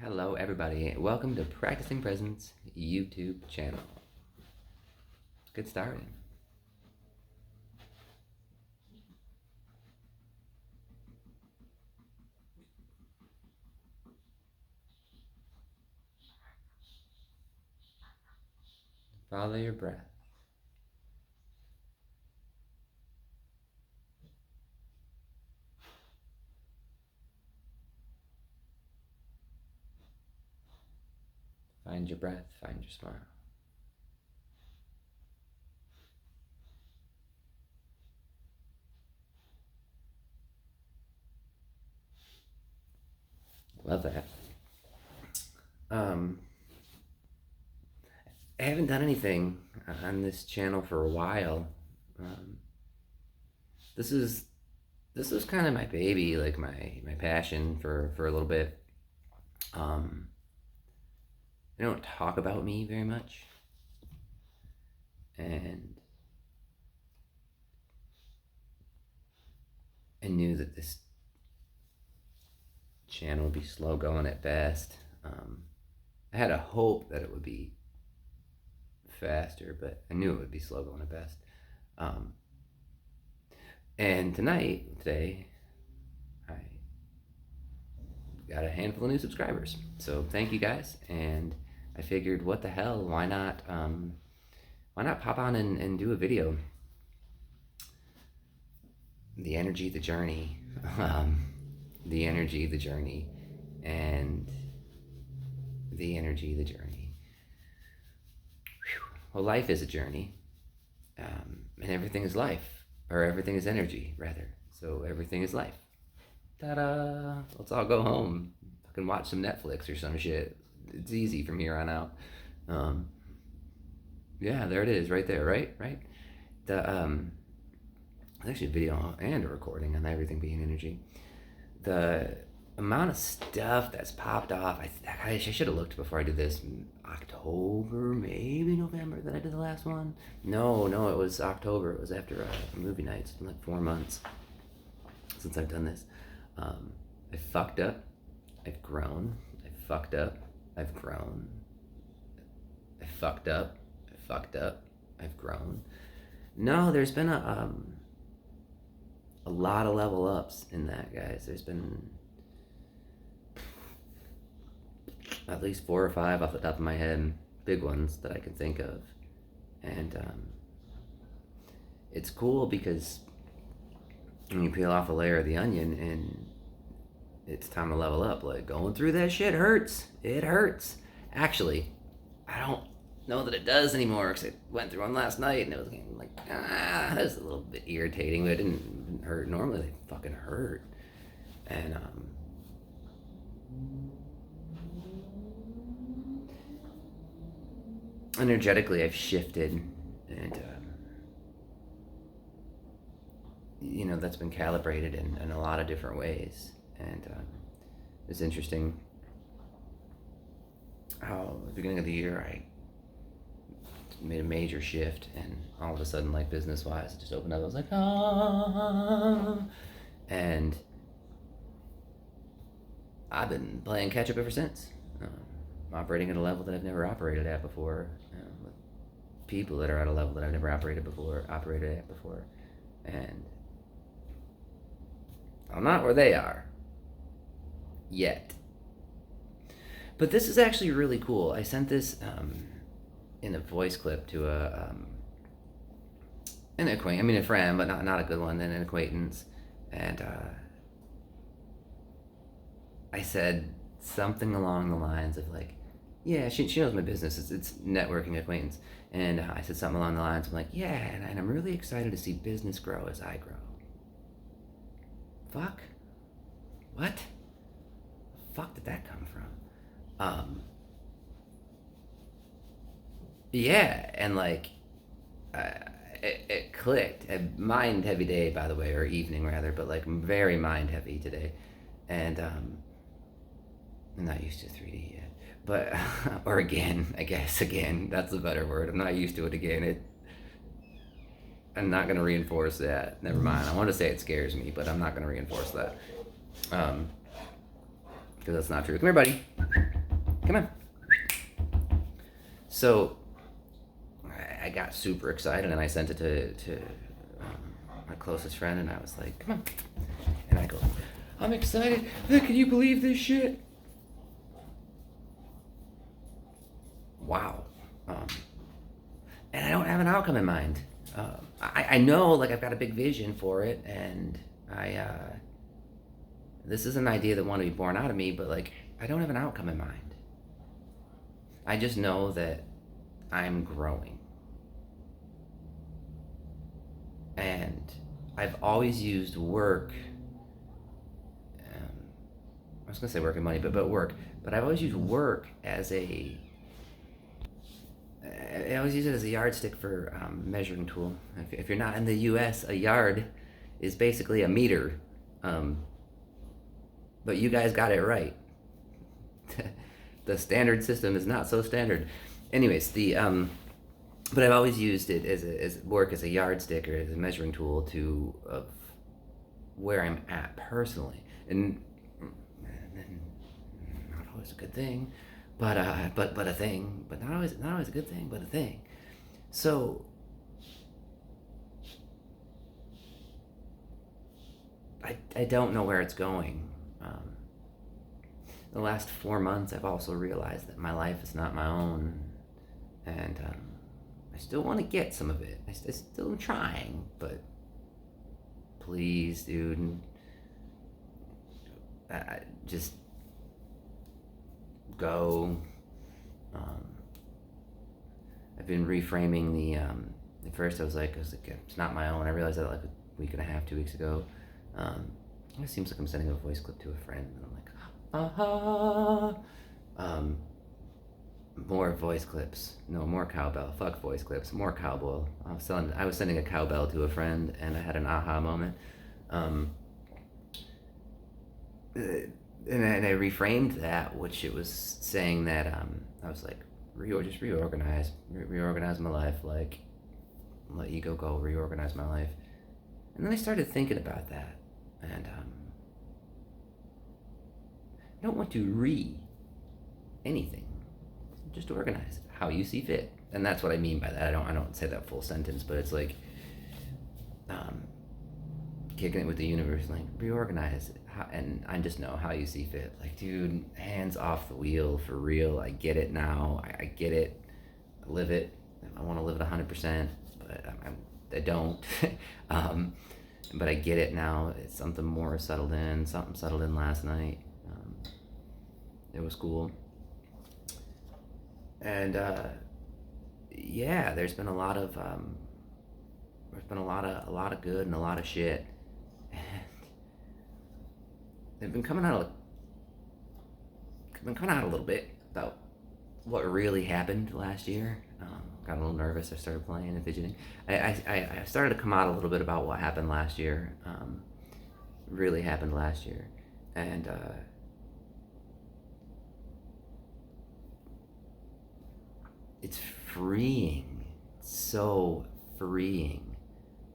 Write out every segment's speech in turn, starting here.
Hello, everybody. Welcome to Practicing Presence YouTube channel. Let's get started. Follow your breath. Find your breath, find your smile. Love that. I haven't done anything on this channel for a while. This is kind of my baby, like my passion for a little bit. I don't talk about me very much, and I knew that this channel would be slow going at best. I had a hope that it would be faster, but I knew it would be slow going at best. And today, I got a handful of new subscribers. So thank you guys. And I figured, what the hell? Why not pop on and do a video? The energy, the journey, the energy, the journey, and the energy, the journey. Well, life is a journey, and everything is life, or everything is energy, rather. So everything is life. Ta-da! Let's all go home. Fucking watch some Netflix or some shit. It's easy from here on out. Yeah, there it is, right there, right? There's actually a video and a recording on everything being energy. The amount of stuff that's popped off, I should have looked before I did this. October, maybe November that I did the last one. No, it was October. It was after a movie night. It's been like 4 months since I've done this. I fucked up. I've grown. I fucked up. I've grown. I fucked up. I fucked up. I've grown. No, there's been a lot of level ups in that, guys. There's been at least 4 or 5 off the top of my head, big ones that I can think of. And it's cool because when you peel off a layer of the onion and it's time to level up, like, going through that shit hurts. It hurts. Actually, I don't know that it does anymore, because I went through one last night and it was getting like, that was a little bit irritating, but it didn't hurt. Normally they fucking hurt. And energetically I've shifted, and that's been calibrated in a lot of different ways. And it's interesting how at the beginning of the year I made a major shift, and all of a sudden, like, business wise, it just opened up. I was like, and I've been playing catch up ever since. Operating at a level that I've never operated at before, with people that are at a level that I've never operated at before, and I'm not where they are yet. But this is actually really cool. I sent this in a voice clip to an acquaintance, a friend, but not a good one, and an acquaintance. And I said something along the lines of, like, yeah, she knows my business. It's networking acquaintance. And I said something along the lines of, like, yeah, and I'm really excited to see business grow as I grow. Fuck? What? The fuck did that come from? Yeah, and like, it clicked. A mind heavy day, by the way, or evening rather, but like very mind heavy today. And I'm not used to 3D yet, but or again, I guess again, that's a better word. I'm not used to it again. I'm not gonna reinforce that. Never mind. I want to say it scares me, but I'm not gonna reinforce that, because that's not true. Come here, buddy. Come on. So I got super excited and I sent it to my closest friend, and I was like, come on. And I go, I'm excited. Can you believe this shit? Wow. And I don't have an outcome in mind. I know, like, I've got a big vision for it, and this is an idea that wanted to be born out of me, but, like, I don't have an outcome in mind. I just know that I'm growing. And I've always used work, I was going to say work and money, but work. But I've always used work as I always use it as a yardstick for measuring tool. If you're not in the U.S., a yard is basically a meter. But you guys got it right. The standard system is not so standard. Anyways, but I've always used it as work as a yardstick or as a measuring tool of where I'm at personally, and not always a good thing, but a thing, but not always a good thing, but a thing. So I don't know where it's going. The last 4 months, I've also realized that my life is not my own, and I still want to get some of it. I still am trying, but please, dude, just go. I've been reframing at first I was like, it's not my own. I realized that like a week and a half, 2 weeks ago. It seems like I'm sending a voice clip to a friend, and I'm like, more voice clips. No, more cowbell. Fuck voice clips. More cowbell. I was sending a cowbell to a friend, and I had an aha moment. And I reframed that, which it was saying that I was like, just reorganize my life, like let ego go, reorganize my life. And then I started thinking about that, and I don't want to anything. Just organize it how you see fit, and that's what I mean by that. I don't say that full sentence, but it's like kicking it with the universe, like reorganize it, and I just know how you see fit. Like, dude, hands off the wheel for real. I get it now. I get it. I live it. I want to live it 100%, but I don't. But I get it now. It's something more settled in. Something settled in last night. It was cool. And yeah, there's been a lot of good and a lot of shit, and they've been coming out a little bit about what really happened last year. Got a little nervous. I started playing and fidgeting. I started to come out a little bit about what happened last year. Really happened last year, and it's freeing. It's so freeing.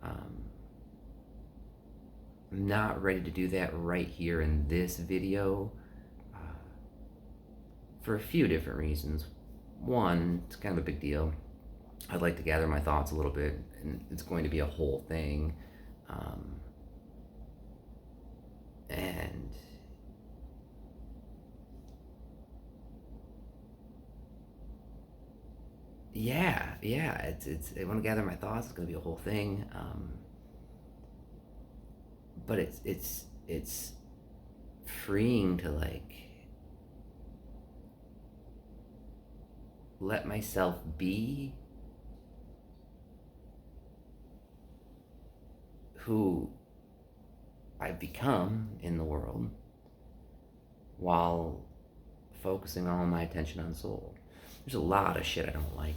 I'm not ready to do that right here in this video for a few different reasons. One, it's kind of a big deal. I'd like to gather my thoughts a little bit, and it's going to be a whole thing. And yeah, it's I want to gather my thoughts. It's going to be a whole thing. But it's freeing to like let myself be who I've become in the world while focusing all my attention on soul. There's a lot of shit I don't like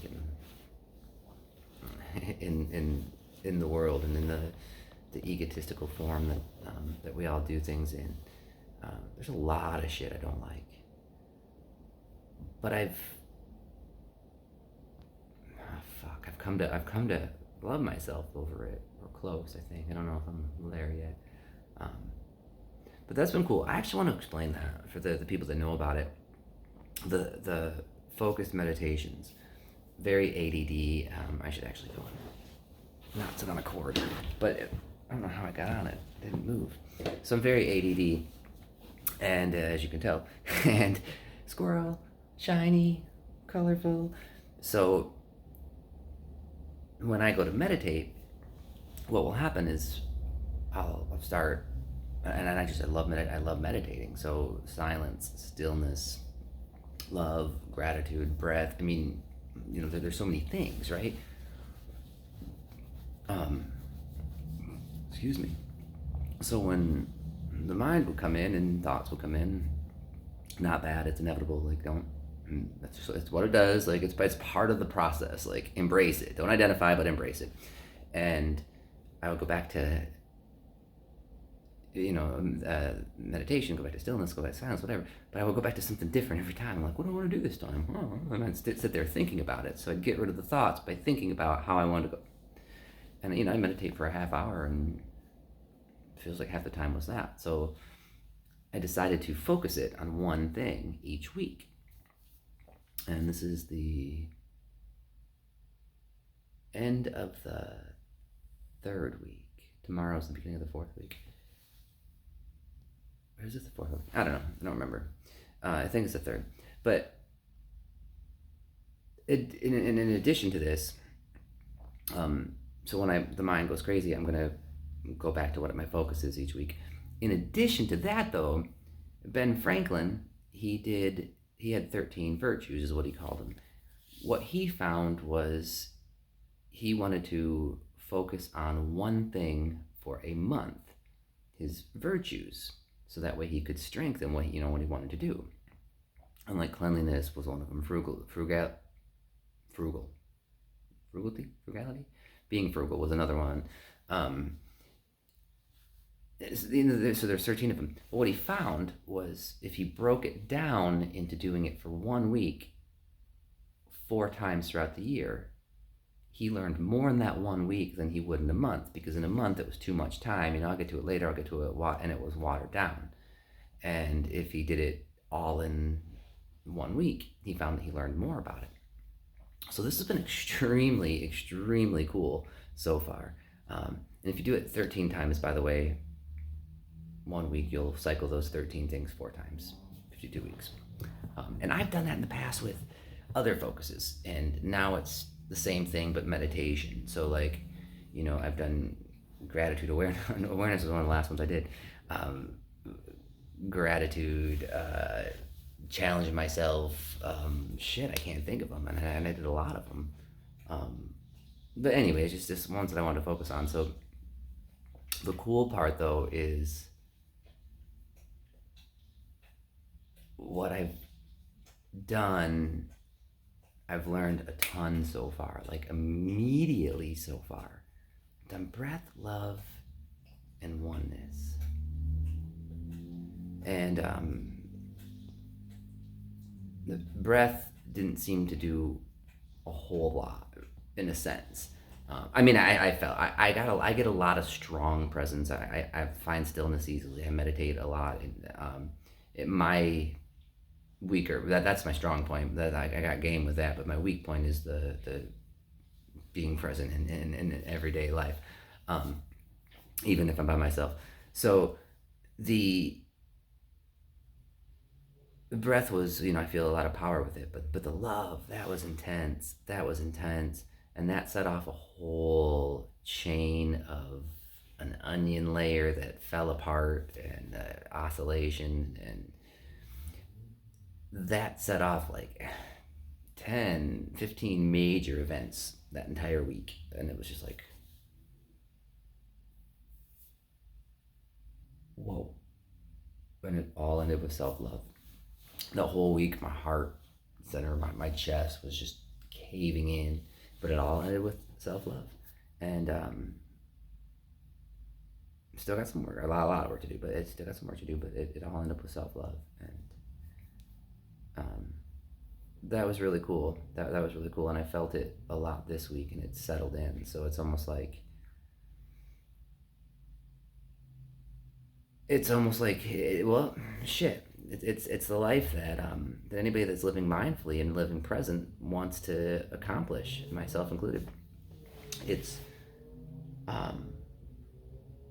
in the world and in the egotistical form that we all do things in. There's a lot of shit I don't like, but I've come to love myself over it, or close. I think I don't know if I'm there yet, but that's been cool. I actually want to explain that for the people that know about it. the focused meditations, very ADD. I should actually go and not sit on a cord, but I don't know how I got on it. It didn't move. So I'm very ADD, and as you can tell, and squirrel, shiny, colorful. So when I go to meditate, what will happen is I'll start, and I love meditating. So silence, stillness, love, gratitude, breath. I mean, there's so many things, right? Excuse me. So when the mind will come in and thoughts will come in, not bad. It's inevitable. Like, don't. It's what it does. Like, it's part of the process. Like, embrace it. Don't identify, but embrace it. And I would go back to meditation, go back to stillness, go back to silence, whatever. But I would go back to something different every time. I'm like, what do I want to do this time? And I'd sit there thinking about it. So I'd get rid of the thoughts by thinking about how I wanted to go. And I meditate for a half hour, and it feels like half the time was that. So I decided to focus it on one thing each week. And this is the end of the third week. Tomorrow's the beginning of the fourth week. Or is it the fourth week? I don't know. I don't remember. I think it's the third. But in addition to this, so when the mind goes crazy, I'm going to go back to what my focus is each week. In addition to that, though, Ben Franklin, he had 13 virtues, is what he called them. What he found was he wanted to focus on one thing for a month, his virtues, so that way he could strengthen what he wanted to do. And like cleanliness was one of them, frugality, being frugal was another one. So there's 13 of them. But what he found was if he broke it down into doing it for 1 week, 4 times throughout the year, he learned more in that 1 week than he would in a month, because in a month it was too much time. I'll get to it later, and it was watered down. And if he did it all in 1 week, he found that he learned more about it. So this has been extremely, extremely cool so far. And if you do it 13 times, by the way, 1 week, you'll cycle those 13 things 4 times, 52 weeks. And I've done that in the past with other focuses, and now it's the same thing, but meditation. So like, I've done gratitude awareness. Awareness was one of the last ones I did. Gratitude, challenging myself. I can't think of them, and I did a lot of them. But anyway, it's just ones that I wanted to focus on. So the cool part, though, is what I've done. I've learned a ton so far, like immediately so far. I've done breath, love, and oneness. And the breath didn't seem to do a whole lot, in a sense. I felt I get a lot of strong presence. I find stillness easily. I meditate a lot. My weaker, that's my strong point. That I got game with that, but my weak point is the being present in everyday life, even if I'm by myself. So the breath was, I feel a lot of power with it, but the love, that was intense, and that set off a whole chain of an onion layer that fell apart, and oscillation, and that set off like 10, 15 major events that entire week. And it was just like, whoa. And it all ended with self-love. The whole week, my heart center, my chest was just caving in, but it all ended with self-love. And still got some work, a lot of work to do, but it still got some work to do, but it all ended up with self-love. And that was really cool. That was really cool, and I felt it a lot this week, and it settled in. So it's almost like well, shit. it's the life that anybody that's living mindfully and living present wants to accomplish, myself included. It's um,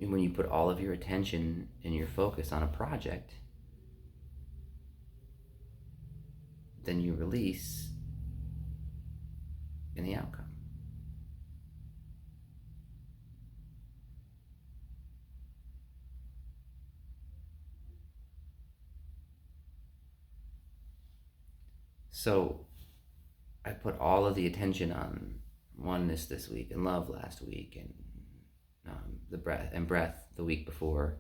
when you put all of your attention and your focus on a project, then you release in the outcome. So I put all of the attention on oneness this week and love last week and the breath the week before.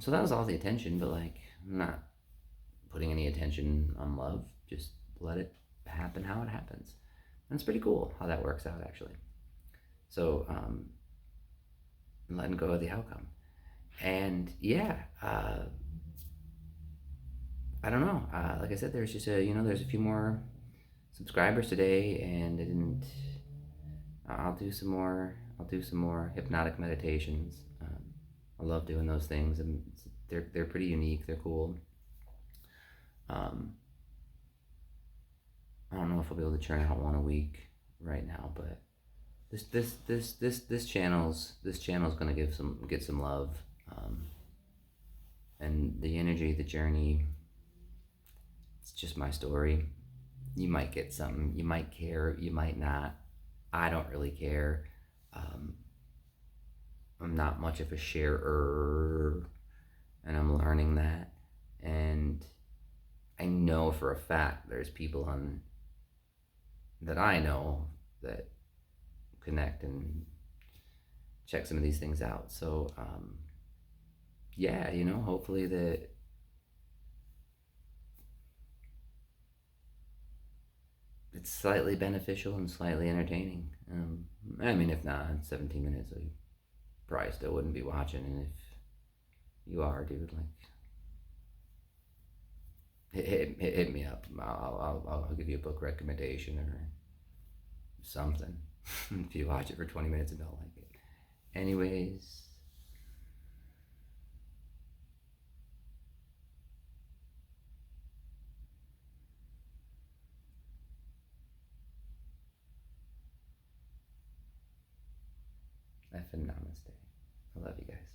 So that was all the attention, but like I'm not putting any attention on love. Just let it happen how it happens. And it's pretty cool how that works out actually. So letting go of the outcome. And yeah, I don't know. Like I said, there's just there's a few more subscribers today, and I didn't. I'll do some more. I'll do some more hypnotic meditations. I love doing those things, and they're pretty unique. They're cool. I don't know if I'll be able to churn out one a week right now, but this channel's gonna get some love, and the energy, the journey. It's just my story. You might get something. You might care. You might not. I don't really care. I'm not much of a sharer, and I'm learning that. And I know for a fact there's people on that I know that connect and check some of these things out. So yeah, hopefully that it's slightly beneficial and slightly entertaining. I mean, if not, 17 minutes, so you probably still wouldn't be watching. And if you are, dude, like, hit me up. I'll give you a book recommendation or something if you watch it for 20 minutes and don't like it. Anyways, effing namaste. I love you guys.